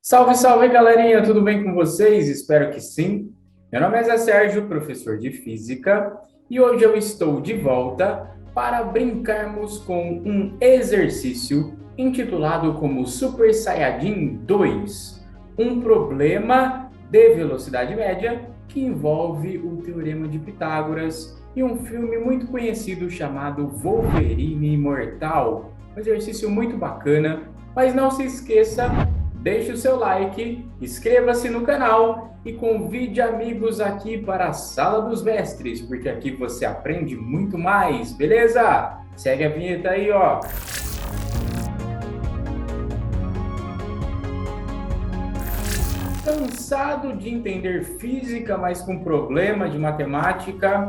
Salve, salve, galerinha! Tudo bem com vocês? Espero que sim. Meu nome é Zé Sérgio, professor de Física, e hoje eu estou de volta para brincarmos com um exercício intitulado como Super Saiyajin 2, um problema de velocidade média que envolve o Teorema de Pitágoras e um filme muito conhecido chamado Wolverine Imortal. Um exercício muito bacana, mas não se esqueça. Deixe o seu like, inscreva-se no canal e convide amigos aqui para a Sala dos Mestres, porque aqui você aprende muito mais, beleza? Segue a vinheta aí, ó. Cansado de entender física, mas com problema de matemática?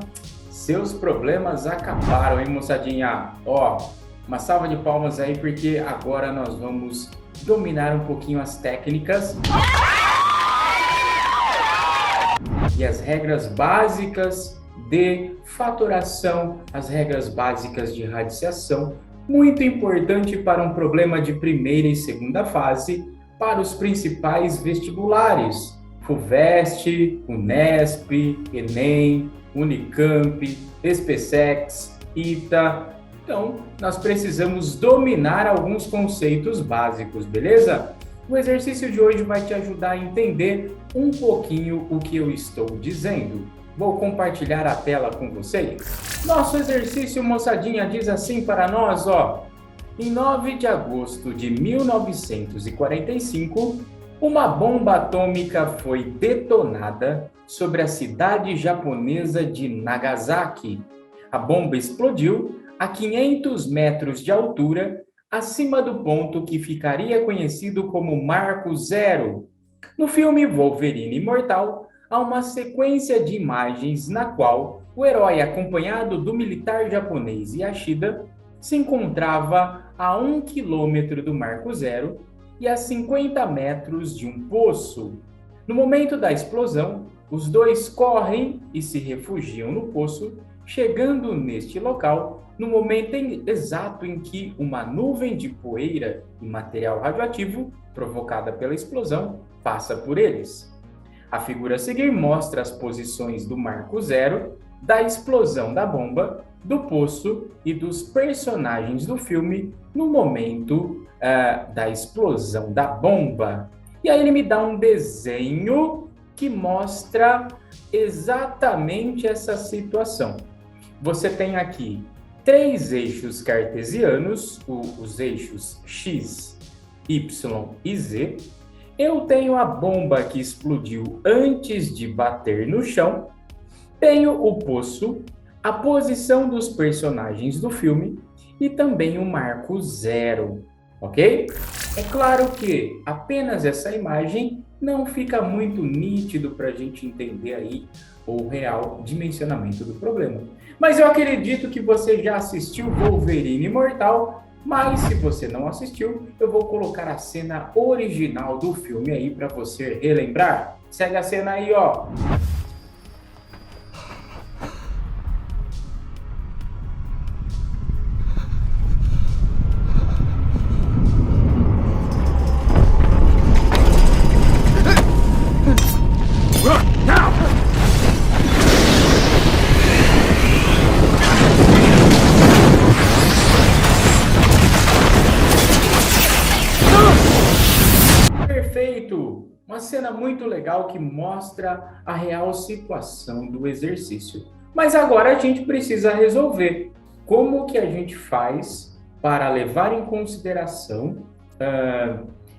Seus problemas acabaram, hein, moçadinha? Ó, uma salva de palmas aí, porque agora nós vamos dominar um pouquinho as técnicas e as regras básicas de fatoração, as regras básicas de radiciação, muito importante para um problema de primeira e segunda fase para os principais vestibulares, FUVEST, Unesp, Enem, Unicamp, SpaceX, ITA. Então, nós precisamos dominar alguns conceitos básicos, beleza? O exercício de hoje vai te ajudar a entender um pouquinho o que eu estou dizendo. Vou compartilhar a tela com vocês. Nosso exercício, moçadinha, diz assim para nós, ó. Em 9 de agosto de 1945, uma bomba atômica foi detonada sobre a cidade japonesa de Nagasaki. A bomba explodiu a 500 metros de altura, acima do ponto que ficaria conhecido como Marco Zero. No filme Wolverine Imortal, há uma sequência de imagens na qual o herói, acompanhado do militar japonês Yashida, se encontrava a 1 quilômetro do Marco Zero e a 50 metros de um poço. No momento da explosão, os dois correm e se refugiam no poço, chegando neste local no momento exato em que uma nuvem de poeira e material radioativo, provocada pela explosão, passa por eles. A figura a seguir mostra as posições do Marco Zero, da explosão da bomba, do poço e dos personagens do filme no momento da explosão da bomba. E aí ele me dá um desenho que mostra exatamente essa situação. Você tem aqui 3 eixos cartesianos, os eixos X, Y e Z. Eu tenho a bomba que explodiu antes de bater no chão. Tenho o poço, a posição dos personagens do filme e também o Marco Zero, ok? É claro que apenas essa imagem não fica muito nítido para a gente entender aí o real dimensionamento do problema. Mas eu acredito que você já assistiu Wolverine Imortal, mas se você não assistiu, eu vou colocar a cena original do filme aí para você relembrar. Segue a cena aí, ó. Perfeito! Uma cena muito legal que mostra a real situação do exercício. Mas agora a gente precisa resolver como que a gente faz para levar em consideração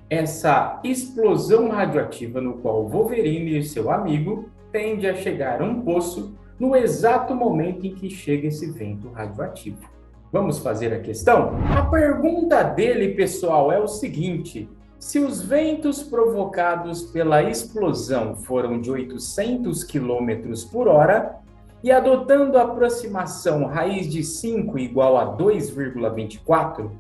essa explosão radioativa no qual Wolverine e seu amigo tendem a chegar a um poço no exato momento em que chega esse vento radioativo. Vamos fazer a questão? A pergunta dele, pessoal, é o seguinte: se os ventos provocados pela explosão foram de 800 km por hora, e adotando a aproximação raiz de 5 igual a 2,24,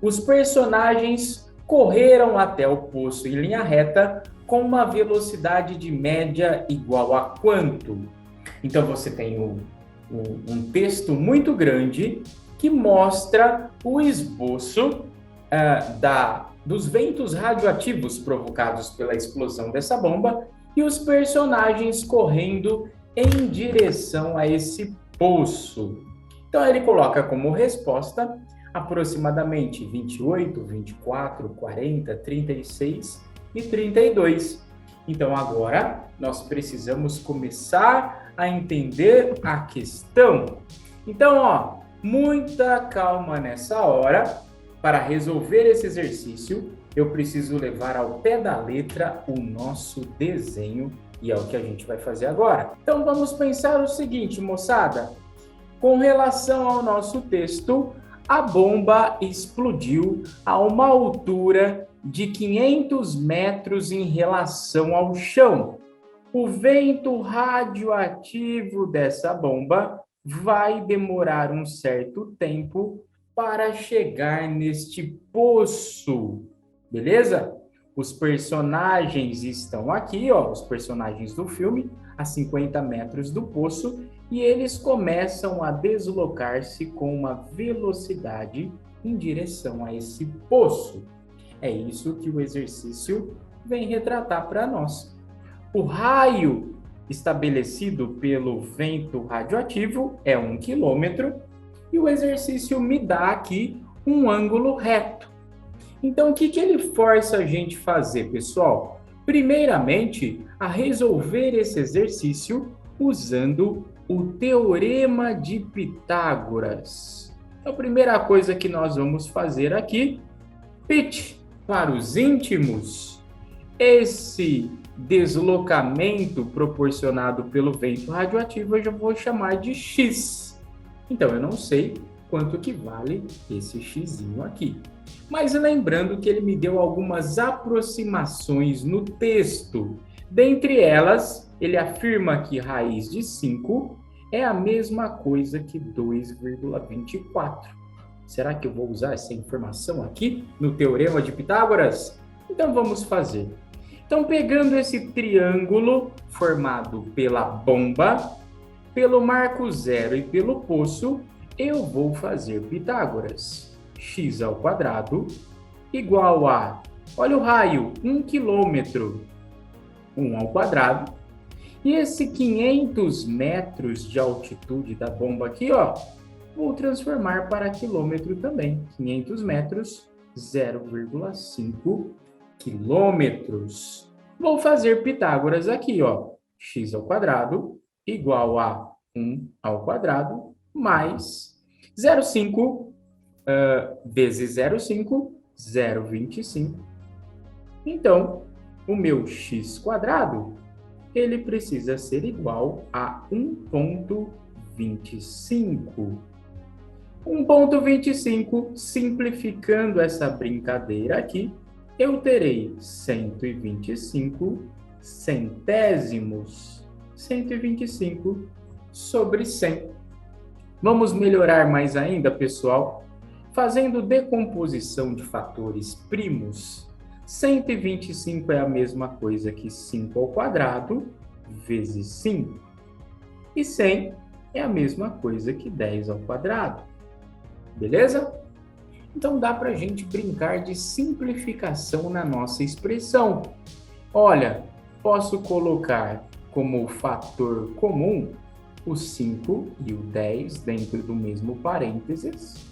os personagens correram até o poço em linha reta com uma velocidade de média igual a quanto? Então você tem um texto muito grande que mostra o esboço da dos ventos radioativos provocados pela explosão dessa bomba e os personagens correndo em direção a esse poço. Então ele coloca como resposta aproximadamente 28, 24, 40, 36 e 32. Então agora nós precisamos começar a entender a questão. Então, muita calma nessa hora. Para resolver esse exercício, eu preciso levar ao pé da letra o nosso desenho e é o que a gente vai fazer agora. Então vamos pensar o seguinte, moçada. Com relação ao nosso texto, a bomba explodiu a uma altura de 500 metros em relação ao chão. O vento radioativo dessa bomba vai demorar um certo tempo para chegar neste poço, beleza? Os personagens estão aqui, os personagens do filme, a 50 metros do poço, e eles começam a deslocar-se com uma velocidade em direção a esse poço. É isso que o exercício vem retratar para nós. O raio estabelecido pelo vento radioativo é 1 quilômetro e o exercício me dá aqui um ângulo reto. Então, o que ele força a gente fazer, pessoal? Primeiramente, a resolver esse exercício usando o Teorema de Pitágoras. Então, a primeira coisa que nós vamos fazer aqui, pitch, para os íntimos, esse deslocamento proporcionado pelo vento radioativo eu já vou chamar de x. Então, eu não sei quanto que vale esse xzinho aqui. Mas lembrando que ele me deu algumas aproximações no texto. Dentre elas, ele afirma que raiz de 5 é a mesma coisa que 2,24. Será que eu vou usar essa informação aqui no Teorema de Pitágoras? Então, vamos fazer. Então, pegando esse triângulo formado pela bomba, pelo marco zero e pelo poço, eu vou fazer Pitágoras. X ao quadrado igual a, olha o raio, 1 quilômetro, 1 ao quadrado. E esse 500 metros de altitude da bomba aqui, vou transformar para quilômetro também. 500 metros, 0,5 quilômetros. Vou fazer Pitágoras aqui, x ao quadrado igual a 1 ao quadrado mais 0,5 vezes 0,5, 0,25. Então, o meu x quadrado, ele precisa ser igual a 1,25. 1,25, simplificando essa brincadeira aqui, eu terei 125 centésimos. 125 sobre 100. Vamos melhorar mais ainda, pessoal? Fazendo decomposição de fatores primos, 125 é a mesma coisa que 5 ao quadrado vezes 5. E 100 é a mesma coisa que 10 ao quadrado. Beleza? Então dá para a gente brincar de simplificação na nossa expressão. Olha, posso colocar como fator comum o 5 e o 10 dentro do mesmo parênteses,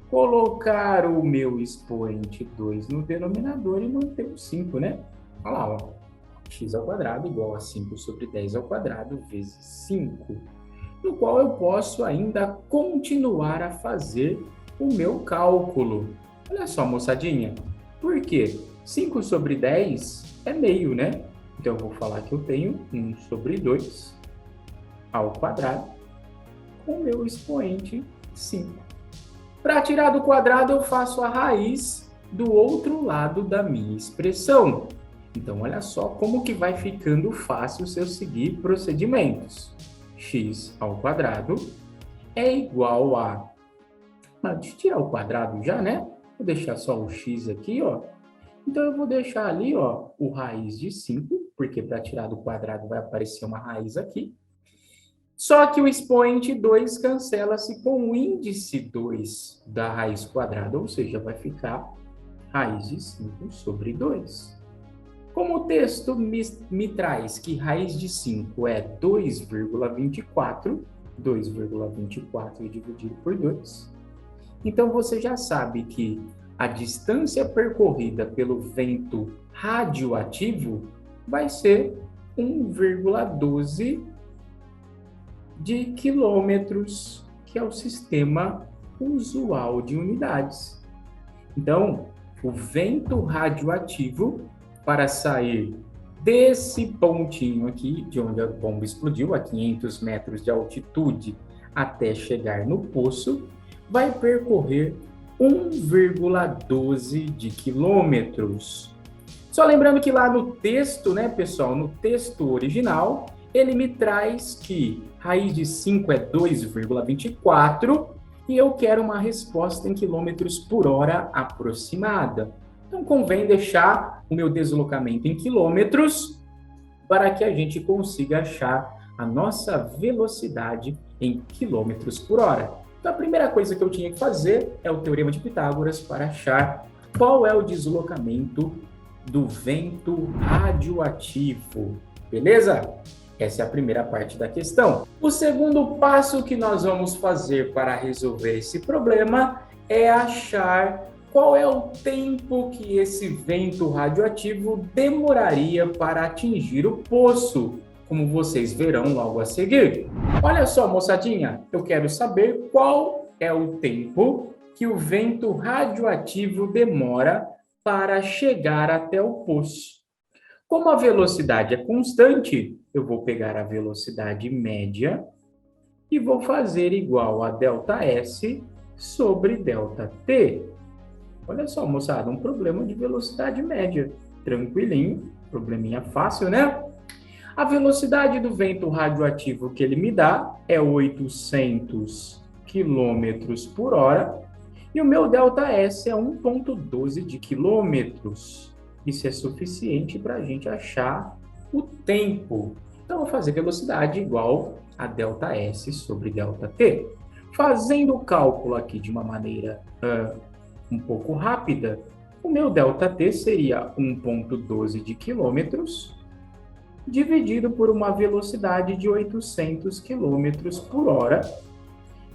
colocar o meu expoente 2 no denominador e manter o 5, né? Olha lá, x ao quadrado igual a 5 sobre 10 ao quadrado vezes 5, no qual eu posso ainda continuar a fazer o meu cálculo. Olha só, moçadinha, por quê? 5 sobre 10 é meio, né? Então, eu vou falar que eu tenho 1 sobre 2 ao quadrado com o meu expoente 5. Para tirar do quadrado, eu faço a raiz do outro lado da minha expressão. Então, olha só como que vai ficando fácil se eu seguir procedimentos. X ao quadrado é igual a... Deixa eu tirar o quadrado já, né? Vou deixar só o x aqui, Então, eu vou deixar ali, o raiz de 5, porque para tirar do quadrado vai aparecer uma raiz aqui. Só que o expoente 2 cancela-se com o índice 2 da raiz quadrada, ou seja, vai ficar raiz de 5 sobre 2. Como o texto me traz que raiz de 5 é 2,24, 2,24 dividido por 2, então você já sabe que a distância percorrida pelo vento radioativo vai ser 1,12 de quilômetros, que é o sistema usual de unidades. Então, o vento radioativo, para sair desse pontinho aqui, de onde a bomba explodiu, a 500 metros de altitude, até chegar no poço, vai percorrer 1,12 de quilômetros. Só lembrando que lá no texto, né, pessoal, no texto original, ele me traz que raiz de 5 é 2,24 e eu quero uma resposta em quilômetros por hora aproximada. Então, convém deixar o meu deslocamento em quilômetros para que a gente consiga achar a nossa velocidade em quilômetros por hora. Então, a primeira coisa que eu tinha que fazer é o Teorema de Pitágoras para achar qual é o deslocamento do vento radioativo, beleza? Essa é a primeira parte da questão. O segundo passo que nós vamos fazer para resolver esse problema é achar qual é o tempo que esse vento radioativo demoraria para atingir o poço, como vocês verão logo a seguir. Olha só, moçadinha, eu quero saber qual é o tempo que o vento radioativo demora para chegar até o poço. Como a velocidade é constante, eu vou pegar a velocidade média e vou fazer igual a ΔS sobre ΔT. Olha só, moçada, um problema de velocidade média. Tranquilinho, probleminha fácil, né? A velocidade do vento radioativo que ele me dá é 800 km por hora e o meu ΔS é 1,12 de quilômetros. Isso é suficiente para a gente achar o tempo. Então, eu vou fazer velocidade igual a ΔS sobre ΔT. Fazendo o cálculo aqui de uma maneira um pouco rápida, o meu ΔT seria 1,12 de quilômetros dividido por uma velocidade de 800 km por hora,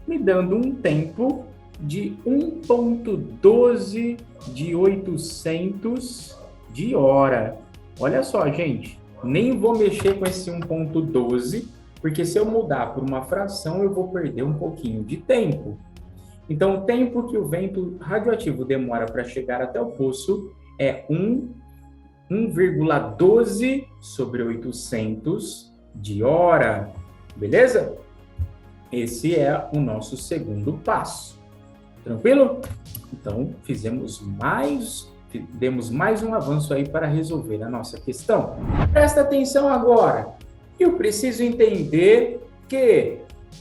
me dando um tempo de 1,12 de 800 de hora. Olha só, gente, nem vou mexer com esse 1,12, porque se eu mudar por uma fração, eu vou perder um pouquinho de tempo. Então, o tempo que o vento radioativo demora para chegar até o poço é 1,12 sobre 800 de hora, beleza? Esse é o nosso segundo passo. Tranquilo? Então, demos mais um avanço aí para resolver a nossa questão. Presta atenção agora. Eu preciso entender que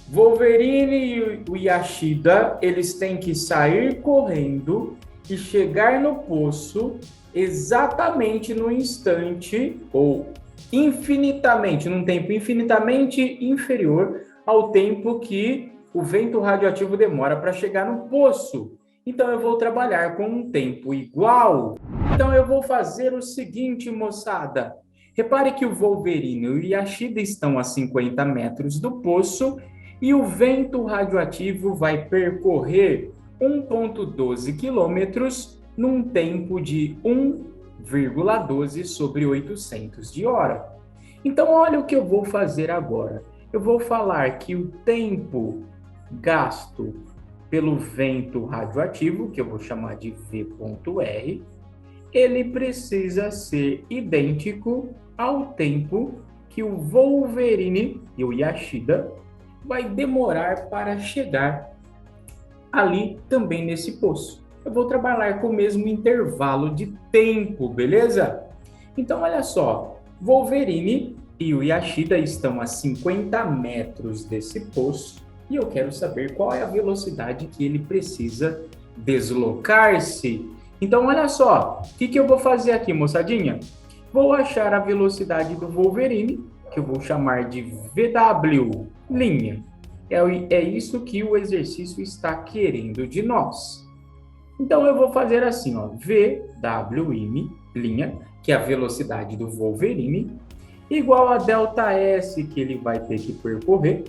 Wolverine e o Yashida, eles têm que sair correndo e chegar no poço exatamente no instante, ou infinitamente, num tempo infinitamente inferior ao tempo que o vento radioativo demora para chegar no poço. Então, eu vou trabalhar com um tempo igual. Então, eu vou fazer o seguinte, moçada. Repare que o Wolverine e o Yashida estão a 50 metros do poço e o vento radioativo vai percorrer 1,12 quilômetros num tempo de 1,12 sobre 800 de hora. Então, olha o que eu vou fazer agora. Eu vou falar que o tempo gasto pelo vento radioativo, que eu vou chamar de V.R, ele precisa ser idêntico ao tempo que o Wolverine e o Yashida vai demorar para chegar ali também nesse poço. Eu vou trabalhar com o mesmo intervalo de tempo, beleza? Então, olha só, Wolverine e o Yashida estão a 50 metros desse poço e eu quero saber qual é a velocidade que ele precisa deslocar-se. Então, olha só, o que eu vou fazer aqui, moçadinha? Vou achar a velocidade do Wolverine, que eu vou chamar de VW'. É isso que o exercício está querendo de nós. Então, eu vou fazer assim, ó, VWM', que é a velocidade do Wolverine, igual a ΔS, que ele vai ter que percorrer,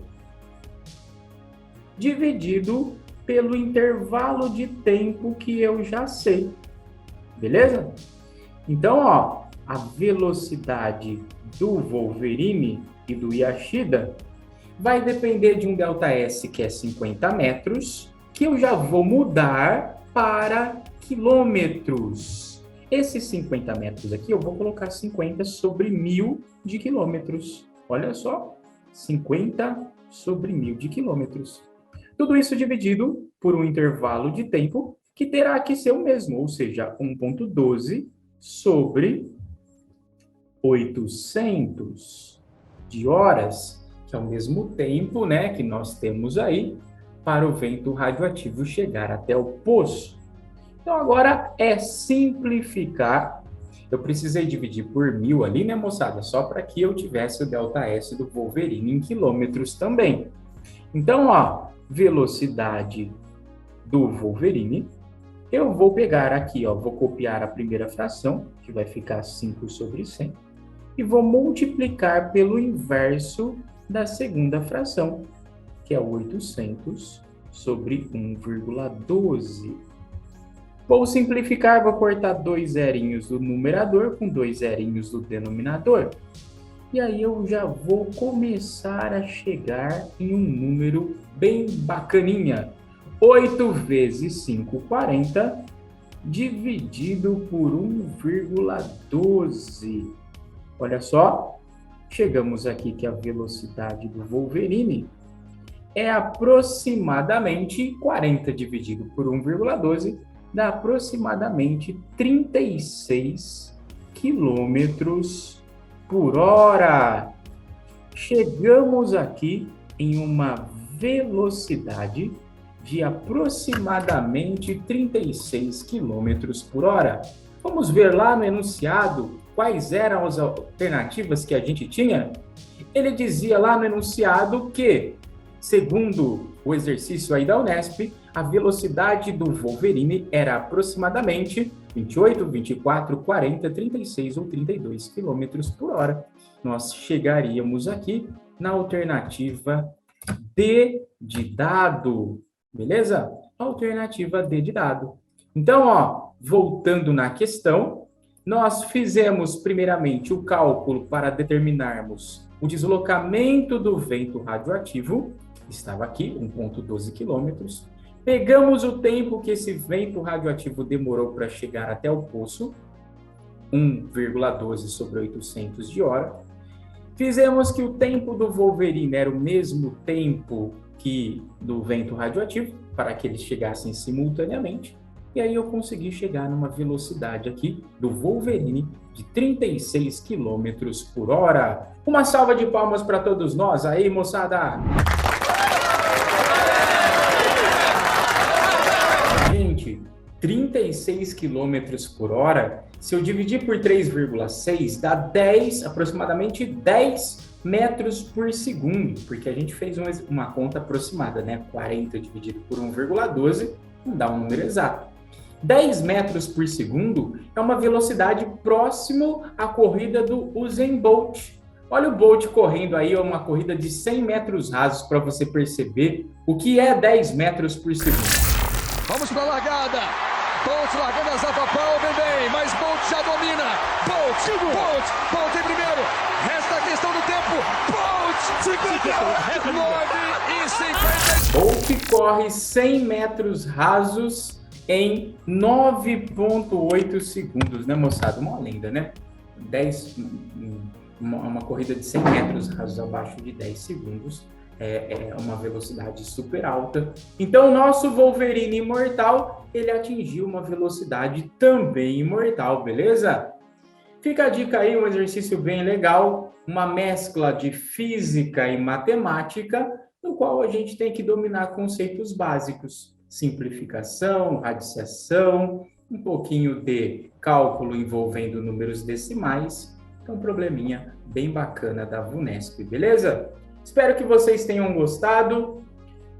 dividido pelo intervalo de tempo que eu já sei. Beleza? Então, ó, a velocidade do Wolverine e do Yashida vai depender de um ΔS, que é 50 metros, que eu já vou mudar para quilômetros. Esses 50 metros aqui, eu vou colocar 50 sobre 1.000 de quilômetros. Olha só, 50 sobre 1.000 de quilômetros. Tudo isso dividido por um intervalo de tempo que terá que ser o mesmo, ou seja, 1,12 sobre 800 de horas, que é o mesmo tempo, né, que nós temos aí para o vento radioativo chegar até o poço. Então, agora é simplificar. Eu precisei dividir por 1.000 ali, né, moçada? Só para que eu tivesse o ΔS do Wolverine em quilômetros também. Então, ó, velocidade do Wolverine, eu vou pegar aqui, ó, vou copiar a primeira fração, que vai ficar 5 sobre 100, e vou multiplicar pelo inverso da segunda fração, que é 800 sobre 1,12. Vou simplificar, vou cortar 2 zerinhos do numerador com 2 zerinhos do denominador. E aí eu já vou começar a chegar em um número bem bacaninha. 8 vezes 5, 40, dividido por 1,12. Olha só, chegamos aqui que a velocidade do Wolverine é aproximadamente 40 dividido por 1,12, dá aproximadamente 36 quilômetros por hora. Chegamos aqui em uma velocidade de aproximadamente 36 quilômetros por hora. Vamos ver lá no enunciado quais eram as alternativas que a gente tinha? Ele dizia lá no enunciado que, segundo o exercício aí da Unesp, a velocidade do Wolverine era aproximadamente 28, 24, 40, 36 ou 32 quilômetros por hora. Nós chegaríamos aqui na alternativa D de dado, beleza? Alternativa D de dado. Então, ó, voltando na questão, nós fizemos primeiramente o cálculo para determinarmos o deslocamento do vento radioativo, estava aqui, 1,12 quilômetros. Pegamos o tempo que esse vento radioativo demorou para chegar até o poço, 1,12 sobre 800 de hora. Fizemos que o tempo do Wolverine era o mesmo tempo que do vento radioativo, para que eles chegassem simultaneamente. E aí eu consegui chegar numa velocidade aqui do Wolverine de 36 quilômetros por hora. Uma salva de palmas para todos nós aí, moçada! Gente, 36 quilômetros por hora, se eu dividir por 3,6, dá 10, aproximadamente 10 metros por segundo, porque a gente fez uma conta aproximada, né? 40 dividido por 1,12 não dá um número exato. 10 metros por segundo é uma velocidade próximo à corrida do Usain Bolt. Olha o Bolt correndo aí, é uma corrida de 100 metros rasos para você perceber o que é 10 metros por segundo. Vamos para a largada. Bolt largando as pau, vem bem, mas Bolt já domina. Bolt em primeiro. Resta a questão do tempo. Bolt 9,50. Bolt corre 100 metros rasos em 9,8 segundos, né, moçada? Uma lenda, né? Uma corrida de 100 metros rasos abaixo de 10 segundos. É uma velocidade super alta. Então, o nosso Wolverine imortal, ele atingiu uma velocidade também imortal, beleza? Fica a dica aí, um exercício bem legal, uma mescla de física e matemática, no qual a gente tem que dominar conceitos básicos. Simplificação, radiciação, um pouquinho de cálculo envolvendo números decimais. Então, um probleminha bem bacana da VUNESP, beleza? Espero que vocês tenham gostado.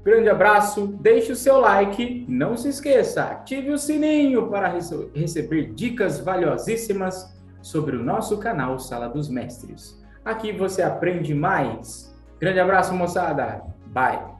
Grande abraço, deixe o seu like, não se esqueça, ative o sininho para receber dicas valiosíssimas sobre o nosso canal Sala dos Mestres. Aqui você aprende mais. Grande abraço, moçada. Bye.